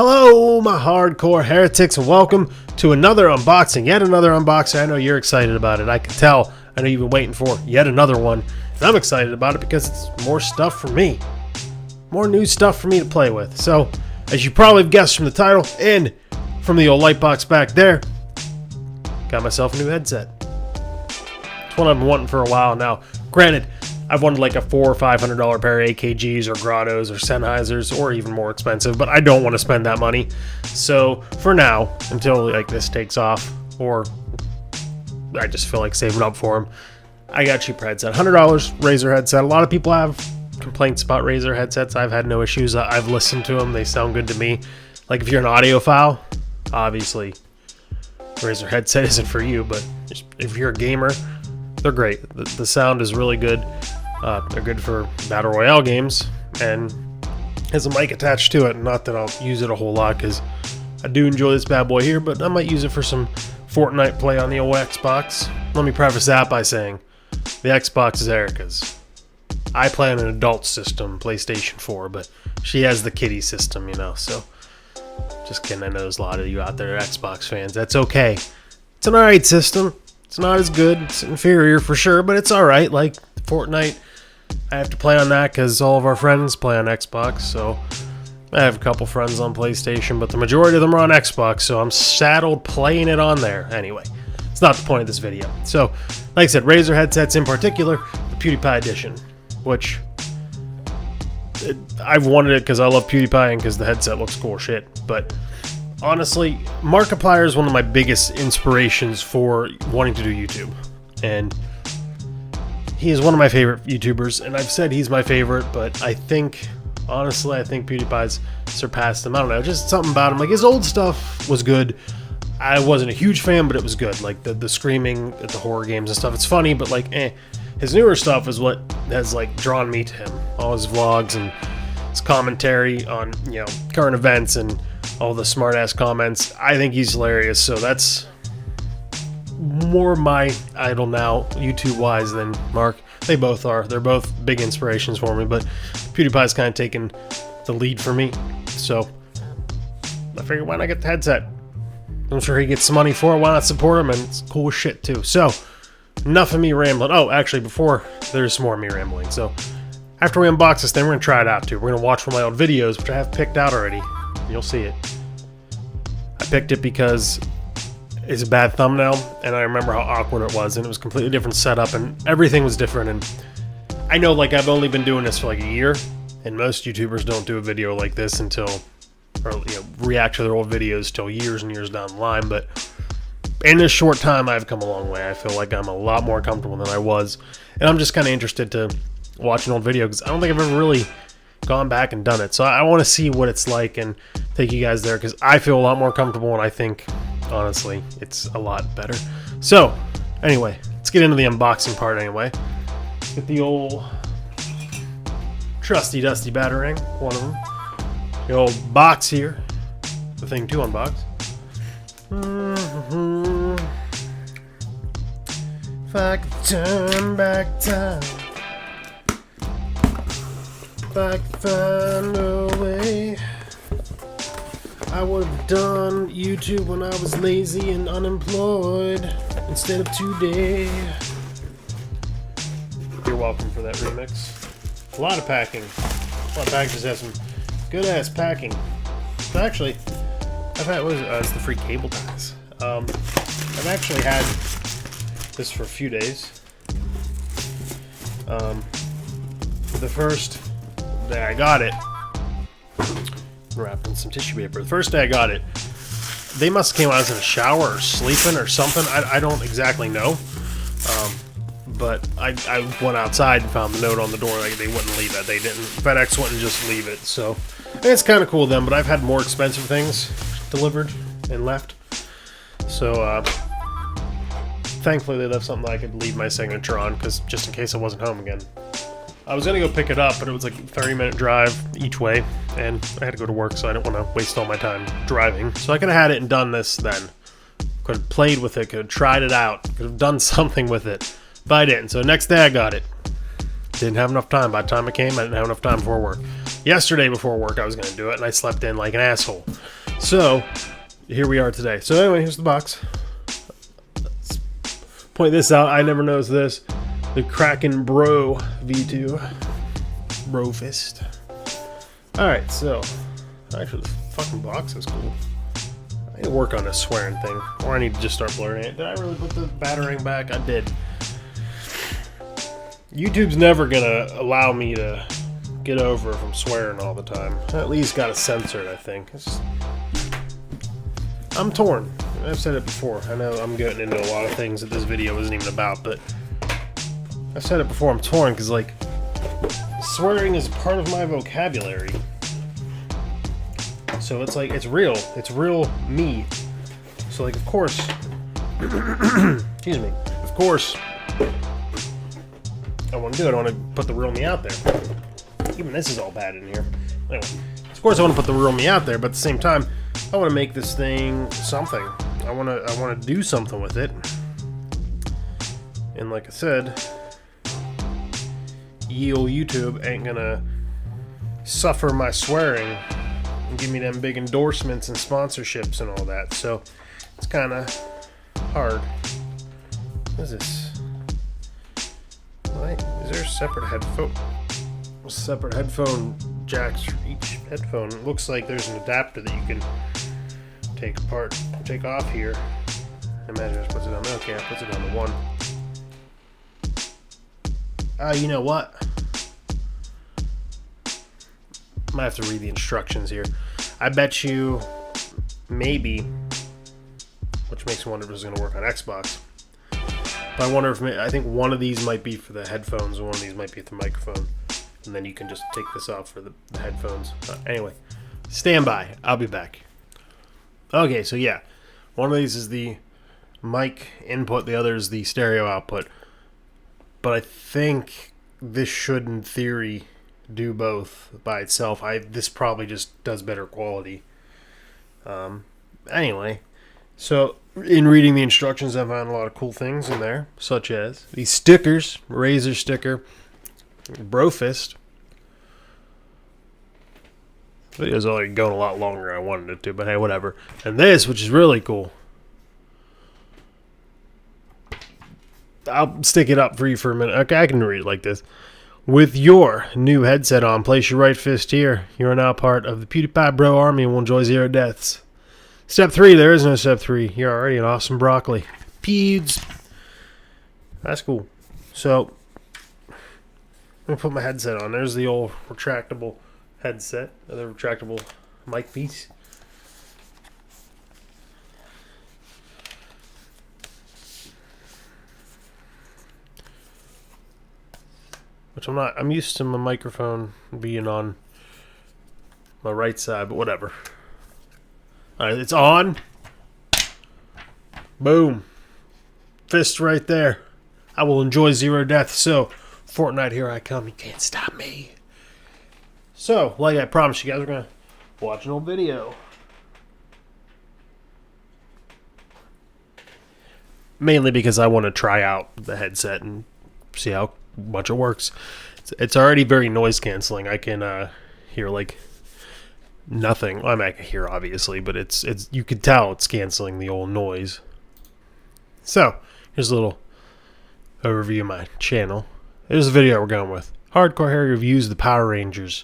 Hello, my hardcore heretics, and welcome to another unboxing. Yet another unboxing. I know you're excited about it. I can tell. I know you've been waiting for yet another one. And I'm excited about it because it's more stuff for me. More new stuff for me to play with. So, as you probably have guessed from the title and from the old light box back there, got myself a new headset. It's one I've been wanting for a while now. Granted, I've wanted like a $400 or $500 pair of AKGs or Grottos or Sennheisers or even more expensive, but I don't want to spend that money. So for now, until like this takes off or I just feel like saving up for them, I got a cheap headset. $100 Razer headset. A lot of people have complaints about Razer headsets. I've had no issues. I've listened to them. They sound good to me. Like if you're an audiophile, obviously Razer headset isn't for you, but if you're a gamer, they're great. The sound is really good. They're good for Battle Royale games, and has a mic attached to it. Not that I'll use it a whole lot, because I do enjoy this bad boy here, but I might use it for some Fortnite play on the old Xbox. Let me preface that by saying, the Xbox is Erica's. I play on an adult system, PlayStation 4, but she has the kiddie system, you know, so just kidding. I know there's a lot of you out there Xbox fans. That's okay. It's an alright system. It's not as good. It's inferior for sure, but it's alright. Like Fortnite, I have to play on that because all of our friends play on Xbox, so I have a couple friends on PlayStation, but the majority of them are on Xbox, so I'm saddled playing it on there. Anyway, it's not the point of this video. So, like I said, Razer headsets in particular, the PewDiePie edition, which I've wanted it because I love PewDiePie and because the headset looks cool shit, but honestly, Markiplier is one of my biggest inspirations for wanting to do YouTube, and he is one of my favorite YouTubers, and I've said he's my favorite, but I think, honestly, I think PewDiePie's surpassed him. I don't know, just something about him. Like, his old stuff was good. I wasn't a huge fan, but it was good. Like, the screaming at the horror games and stuff, it's funny, but like, His newer stuff is what has, like, drawn me to him. All his vlogs and his commentary on, you know, current events and all the smart-ass comments. I think he's hilarious, so that's more my idol now, YouTube-wise, than Mark. They both are. They're both big inspirations for me, but PewDiePie's kind of taken the lead for me, so I figured, why not get the headset? I'm sure he gets some money for it. Why not support him? And it's cool as shit, too. So, enough of me rambling. Oh, actually, before there's more of me rambling. So, after we unbox this thing, we're going to try it out, too. We're going to watch one of my old videos, which I have picked out already. You'll see it. I picked it because it's a bad thumbnail, and I remember how awkward it was, and it was a completely different setup, and everything was different. And I know, like, I've only been doing this for like a year, and most YouTubers don't do a video like this until, or, you know, react to their old videos till years and years down the line. But in this short time, I've come a long way. I feel like I'm a lot more comfortable than I was, and I'm just kind of interested to watch an old video, because I don't think I've ever really gone back and done it. So I want to see what it's like and take you guys there, because I feel a lot more comfortable, and I think, honestly, it's a lot better. So, anyway, let's get into the unboxing part anyway. Get the old trusty dusty batarang, one of them. The old box here. The thing to unbox. If I could turn back time, if I could find a way, I would have done YouTube when I was lazy and unemployed instead of today. You're welcome for that remix. A lot of packing. A lot of packages have some good ass packing. So actually, I've had, what is it? It's the free cable ties. I've actually had this for a few days. The first day I got it, wrapped in some tissue paper. The first day I got it, they must have came out as in a shower or sleeping or something. I don't exactly know. But I went outside and found the note on the door. Like, they wouldn't leave it. They didn't. FedEx wouldn't just leave it. So it's kind of cool then. But I've had more expensive things delivered and left. So thankfully they left something that I could leave my signature on, because just in case I wasn't home again. I was gonna go pick it up, but it was like a 30-minute drive each way, and I had to go to work, so I didn't want to waste all my time driving. So I could have had it and done this then. Could have played with it, could have tried it out, could have done something with it, but I didn't. So next day I got it. Didn't have enough time. By the time it came, I didn't have enough time before work. Yesterday before work I was going to do it, and I slept in like an asshole. So, here we are today. So anyway, here's the box. Let's point this out. I never noticed this. The Kraken V2 Bro Fist. Alright, so actually the fucking box is cool. I need to work on this swearing thing. Or I need to just start blurring it. Did I really put the battering back? I did. YouTube's never gonna allow me to get over from swearing all the time. I at least gotta censor it, I think. I'm torn. I've said it before. I know I'm getting into a lot of things that this video isn't even about, but I've said it before. I'm torn because, like, swearing is part of my vocabulary. So it's like, it's real. It's real me. So, like, of course, excuse me, of course, I want to do it. I want to put the real me out there. Even this is all bad in here. Anyway, of course I want to put the real me out there, but at the same time, I want to make this thing something. I want to do something with it. And like I said, ye ol' YouTube ain't gonna suffer my swearing and give me them big endorsements and sponsorships and all that. So it's kind of hard. What is this? What? Is there a separate headphone jacks for each headphone? It looks like there's an adapter that you can take off here. Imagine just puts it on. Okay, it puts it on the one. You know what? Might have to read the instructions here. I bet you, maybe, which makes me wonder if this is going to work on Xbox. But I wonder if, I think one of these might be for the headphones and one of these might be for the microphone. And then you can just take this off for the headphones. Anyway, stand by. I'll be back. Okay, so yeah. One of these is the mic input. The other is the stereo output. But I think this should, in theory, do both by itself. This probably just does better quality. Anyway, so in reading the instructions, I found a lot of cool things in there, such as these stickers, Razer sticker, Brofist. Video's already going a lot longer than I wanted it to, but hey, whatever. And this, which is really cool. I'll stick it up for you for a minute. Okay, I can read it like this. With your new headset on, place your right fist here. You are now part of the PewDiePie Bro Army and will enjoy 0 deaths. Step 3, there is no step 3. You're already an awesome broccoli. Pewds. That's cool. So, I'm going to put my headset on. There's the old retractable headset. The retractable mic piece. Which I'm used to my microphone being on my right side, but whatever. Alright, it's on. Boom. Fist right there. I will enjoy 0 deaths. So, Fortnite, here I come. You can't stop me. So, like I promised you guys, we're going to watch an old video. Mainly because I want to try out the headset and see how much it works. It's already very noise canceling. I can hear like nothing. I mean, I can hear obviously, but it's you can tell it's canceling the old noise. So here's a little overview of my channel. Here's the video we're going with. Hardcore Harry reviews the Power Rangers.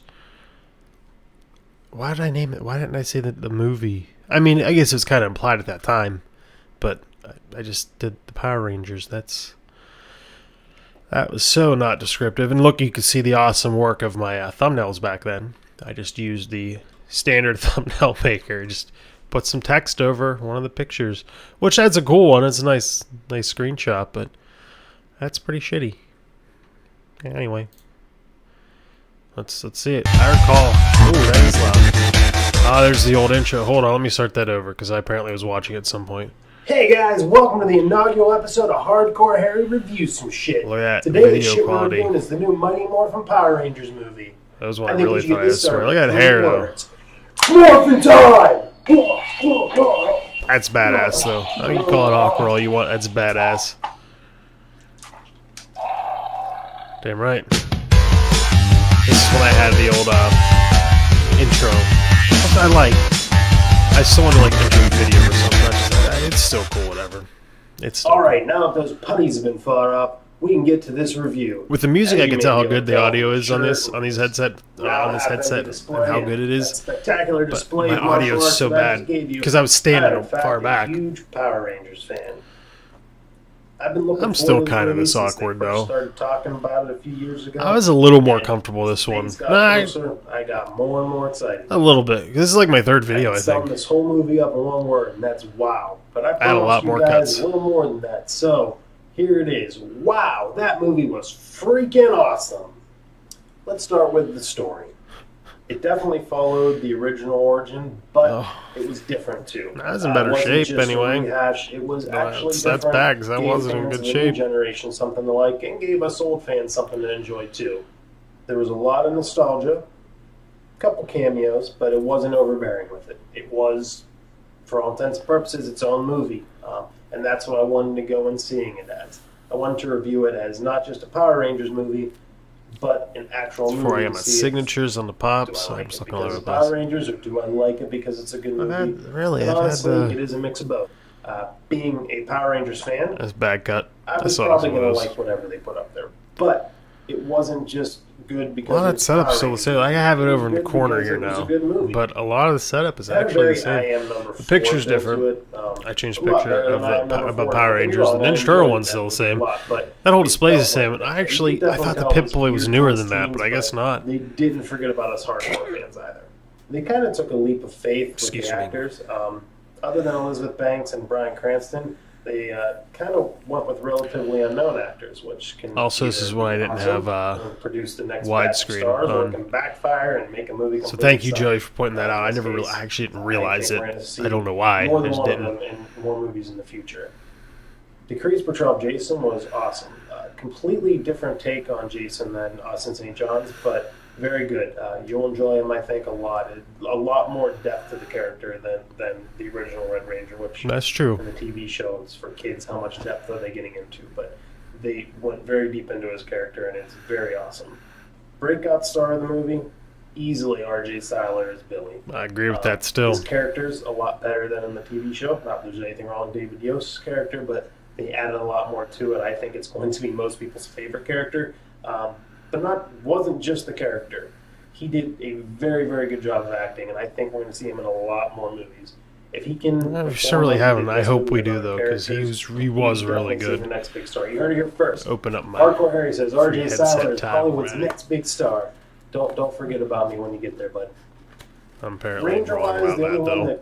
Why did I name it? Why didn't I say that the movie? I mean, I guess it was kind of implied at that time, but I just did the Power Rangers. That was so not descriptive. And look, you can see the awesome work of my thumbnails back then. I just used the standard thumbnail maker. Just put some text over one of the pictures, which that's a cool one. It's a nice screenshot, but that's pretty shitty. Anyway, let's see it. I recall. Ooh, that is loud. Ah, there's the old intro. Hold on, let me start that over because I apparently was watching it at some point. Hey guys, welcome to the inaugural episode of Hardcore Harry Reviews Some Shit. Look at that Today the shit quality. We're reviewing is the new Mighty Morphin Power Rangers movie. That was one I really thought I swear. Look at that hair though. Morphin' time! That's badass though. I mean, you call it awkward all you want. That's badass. Damn right. This is when I had the old intro. What I like. I still want to like make a video or something. It's still cool, whatever. It's still Alright, now that those putties have been fought up, we can get to this review. with the music. I can tell how good the audio is on this headset, and how good it is. Spectacular display. My audio is so bad because I was standing far back. Huge Power Rangers fan. I've been looking. I'm still kind of this awkward though. Started talking about it a few years ago. I was a little more comfortable this one. I got more and more excited. A little bit. This is like my third video, I sum think. this whole movie up in one word, and that's wow. But I had a lot more cuts. A little more than that. So here it is. Wow, that movie was freaking awesome. Let's start with the story. It definitely followed the original origin, but it was different too. That was in better shape anyway. It was actually that's different. bags. That wasn't in good shape. Generation something to like, and gave us old fans something to enjoy too. There was a lot of nostalgia, a couple cameos, but it wasn't overbearing with it. It was, for all intents and purposes, its own movie, and that's what I wanted to go and seeing it as. I wanted to review it as not just a Power Rangers movie, but an actual movie. Before I got my signatures on the pops, I'm just looking all over the place. Power Rangers, or do I like it because it's a good movie? Honestly, it is a mix of both. Being a Power Rangers fan, that's bad cut. I was probably going to like whatever they put up there, but it wasn't just good because. Well, that setup's still the same. I have it over in the corner here now, but a lot of the setup is actually the same. The picture's different. I changed the picture of Power Rangers. The Ninja Turtle one's still the same. That whole display is the same. And I thought the Pip-Boy was newer than that, but I guess not. They didn't forget about us hardcore fans either. They kind of took a leap of faith with the actors. Other than Elizabeth Banks and Bryan Cranston, they kind of went with relatively unknown actors, which can also this is when I didn't have produce the next widescreen or can backfire and make a movie. So thank you, Joey, for pointing that out. I actually didn't realize it. I don't know why. I just didn't. And more movies in the future. DeCree's portrayal of Jason was awesome. Completely different take on Jason than Austin St. John's, but very good. You'll enjoy him, I think, a lot. A lot more depth to the character than the original Red Ranger, which that's true. In the TV show, it's for kids. How much depth are they getting into? But they went very deep into his character, and it's very awesome. Breakout star of the movie, easily R.J. Cyler as Billy. I agree with that still. His character's a lot better than in the TV show. Not that there's anything wrong with David Yost's character, but they added a lot more to it. I think it's going to be most people's favorite character. But wasn't just the character. He did a very, very good job of acting, and I think we're going to see him in a lot more movies. If he can, we certainly haven't. I hope we do though, because he was really good. The next big star. You heard it here first. Open up my Hardcore Harry says R.J. Cyler is Hollywood's next big star. Don't forget about me when you get there, bud. I'm apparently wrong about that though.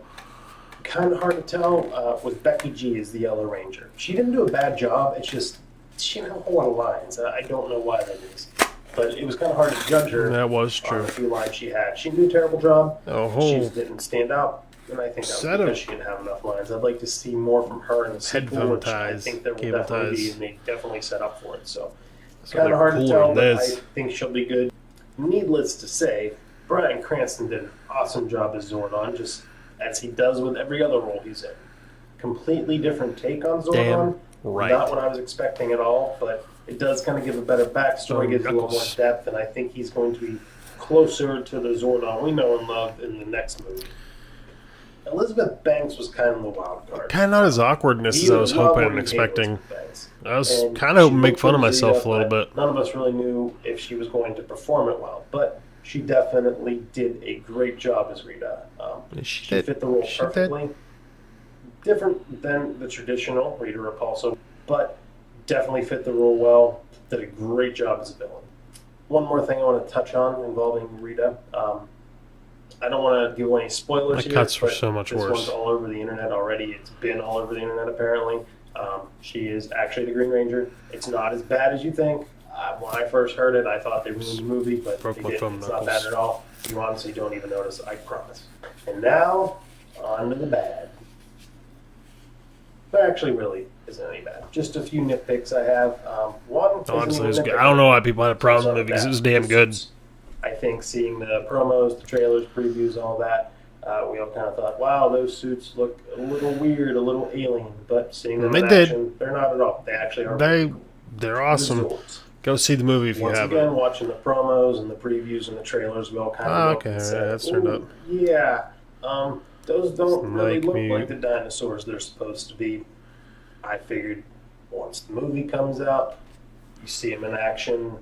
Kind of hard to tell was Becky G as the Yellow Ranger. She didn't do a bad job. It's just she didn't have a whole lot of lines. I don't know why that is. But it was kind of hard to judge her. That was true. On a few lines she had. She did a terrible job. She just didn't stand out. And I think that was because she didn't have enough lines. I'd like to see more from her in the sequel, which I think there will definitely be, and they definitely set up for it. So it's kind of hard to tell, but I think she'll be good. Needless to say, Bryan Cranston did an awesome job as Zordon, just as he does with every other role he's in. Completely different take on Zordon. Right. Not what I was expecting at all, but it does kind of give a better backstory, gives you a little more depth, and I think he's going to be closer to the Zordon we know and love in the next movie. Elizabeth Banks was kind of the wild card. Kind of not as awkwardness as I was hoping and expecting. I was kind of hoping to make fun of myself a little bit. None of us really knew if she was going to perform it well, but she definitely did a great job as Rita. She fit the role perfectly. Different than the traditional Rita Repulsa, but definitely fit the role well. Did a great job as a villain. One more thing I want to touch on involving Rita. I don't want to give away any spoilers here. My cuts were so much worse. This one's all over the internet already. It's been all over the internet apparently. She is actually the Green Ranger. It's not as bad as you think. When I first heard it, I thought they ruined the movie, but they didn't. It's not bad at all. You honestly don't even notice, I promise. And now, on to the bad. But actually, really isn't any bad. Just a few nitpicks I have. One, honestly, it was good. I don't know why people had a problem with it because it was damn good. I think seeing the promos, the trailers, previews, all that, we all kind of thought, wow, those suits look a little weird, a little alien. But seeing them in action, they're not at all. They actually are really cool. They're awesome. Go see the movie if you haven't. Once again, watching the promos and the previews and the trailers, we all kind of okay, that's turned up. Yeah. Those don't really look like the dinosaurs they're supposed to be. I figured once the movie comes out, you see them in action,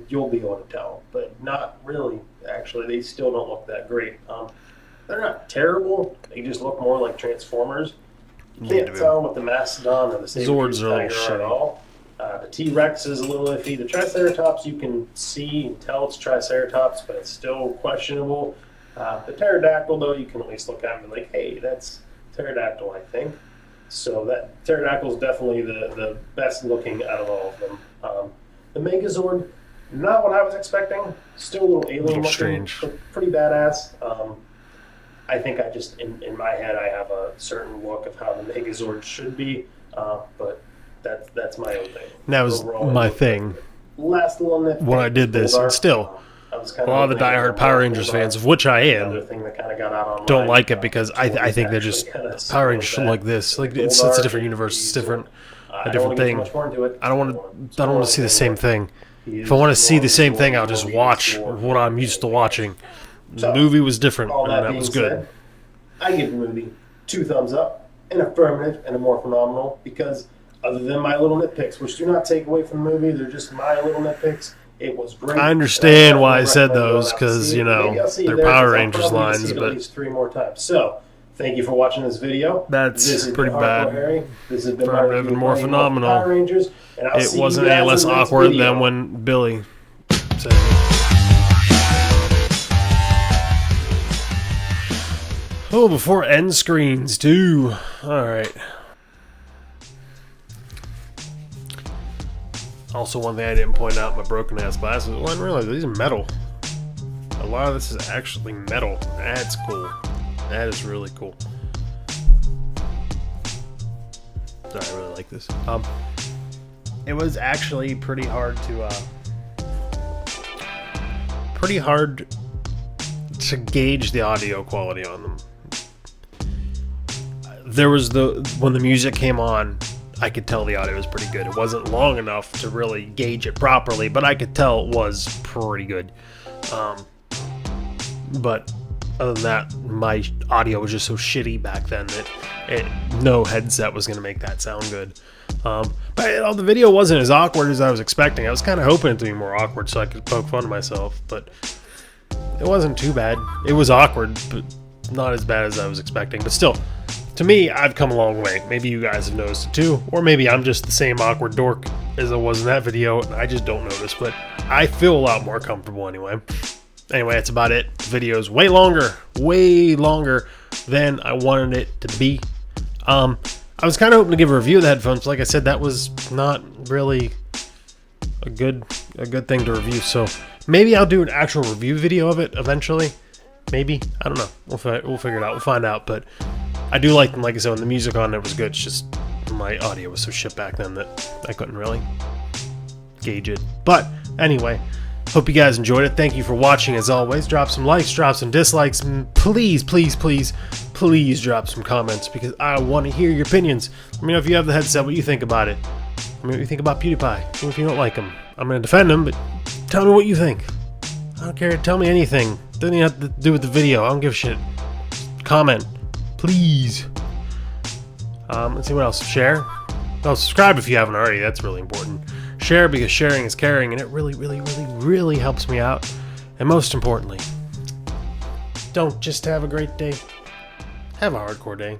you'll be able to tell. But not really, actually. They still don't look that great. They're not terrible. They just look more like Transformers. You can't tell with the Mastodon or the Zords are a little shitty at all. The T-Rex is a little iffy. The Triceratops, you can see and tell it's Triceratops, but it's still questionable. The Pterodactyl, though, you can at least look at it and be like, hey, that's Pterodactyl, I think. So that Pterodactyl is definitely the best looking out of all of them. The Megazord, not what I was expecting. Still a little alien looking, strange. But pretty badass. I think I just, in my head, I have a certain look of how the Megazord should be, but that's my own thing. That was my thing. Last little nitpick. When I did this, and still, a lot of the diehard Power Rangers fans, of which I am, don't like it because I think they're just Power Rangers should like this. Like it's a different universe, it's different, a different thing. I don't want to see the same thing. If I want to see the same thing, I'll just watch what I'm used to watching. The movie was different, and that was good. I give the movie 2 thumbs up, an affirmative, and a more phenomenal, because other than my little nitpicks, which do not take away from the movie, they're just my little nitpicks, it was great. I understand why I said those, because, you know, they're Power Rangers lines, but... at least 3 more times. So, thank you for watching this video. That's pretty bad. This has been my review even more phenomenal. Power Rangers, and I'll it wasn't any less awkward than when Billy said it. Oh, before end screens, too. Alright. Also, one thing I didn't point out, my broken-ass glasses. Well, I didn't realize these are metal. A lot of this is actually metal. That's cool. That is really cool. Sorry, I really like this. It was actually pretty hard to gauge the audio quality on them. There was when the music came on, I could tell the audio was pretty good. It wasn't long enough to really gauge it properly, but I could tell it was pretty good. But other than that, my audio was just so shitty back then that no headset was going to make that sound good. But the video wasn't as awkward as I was expecting. I was kind of hoping it to be more awkward so I could poke fun of myself, but it wasn't too bad. It was awkward, but not as bad as I was expecting. But still, to me, I've come a long way. Maybe you guys have noticed it too, or maybe I'm just the same awkward dork as I was in that video, and I just don't notice, but I feel a lot more comfortable anyway. Anyway, that's about it. The video is way longer than I wanted it to be. I was kind of hoping to give a review of the headphones, but like I said, that was not really a good thing to review, so maybe I'll do an actual review video of it eventually. Maybe. I don't know. We'll figure it out. We'll find out, but I do like them. Like I said, when the music on there was good. It's just my audio was so shit back then that I couldn't really gauge it. But anyway, hope you guys enjoyed it. Thank you for watching as always. Drop some likes, drop some dislikes, and please drop some comments because I want to hear your opinions. Let me know if you have the headset, what you think about it. Let me know what you think about PewDiePie. Even if you don't like him, I'm going to defend him, but tell me what you think. I don't care. Tell me anything. Doesn't even have to do with the video. I don't give a shit. Comment. Please. Let's see what else. Share. Oh, subscribe if you haven't already. That's really important. Share because sharing is caring, and it really helps me out. And most importantly, don't just have a great day. Have a hardcore day.